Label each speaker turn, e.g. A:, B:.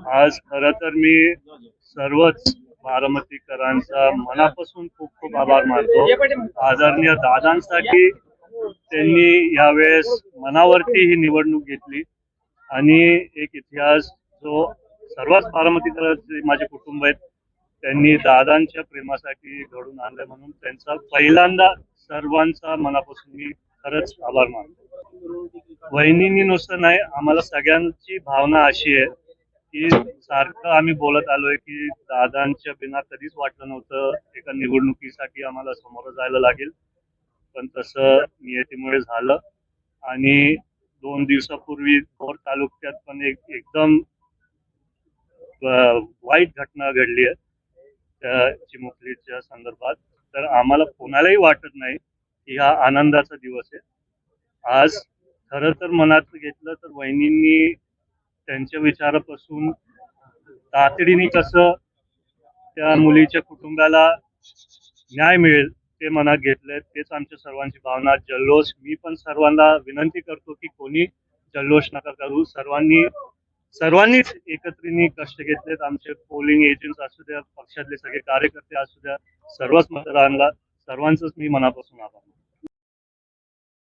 A: आज खरं तर मी सर्वच बारामतीकरांचा मनापासून खूप खूप आभार मानतो. आदरणीय दादांसाठी त्यांनी यावेळेस मनावरती ही निवडणूक घेतली आणि एक इतिहास जो सर्वच बारामतीकरांचे माझे कुटुंब आहेत त्यांनी दादांच्या प्रेमासाठी घडून आणलं, म्हणून त्यांचा पहिल्यांदा सर्वांचा मनापासून मी खरंच आभार मानतो. वहिनींनी नुसतं नाही, आम्हाला सगळ्यांची भावना अशी आहे की सारखं आम्ही बोलत आलोय की दादांच्या बिना कधीच वाटलं नव्हतं एका निवडणुकीसाठी आम्हाला समोर जायला लागेल, पण तसं नियतीमुळे झालं. आणि 2 दिवसापूर्वी भोर तालुक्यात पण एकदम वाईट घटना घडली आहे त्या चिमुकलीच्या संदर्भात. तर आम्हाला कोणालाही वाटत नाही की हा आनंदाचा दिवस आहे आज. खरं तर मनात घेतलं तर वहिनींनी त्यांच्या विचारापासून तातडीने कसं त्या मुलीच्या कुटुंबाला न्याय मिळेल ते मनात घेतलंय. तेच आमच्या सर्वांची भावना. जल्लोष मी पण सर्वांना विनंती करतो की कोणी जल्लोष नका करू. सर्वांनीच एकत्रित कष्ट घेतलेत. आमचे पोलिंग एजंट्स असू द्या, पक्षातले सगळे कार्यकर्ते असू द्या, सर्वच मतदारांना सर्वांचंच मी मनापासून आभार मानतो.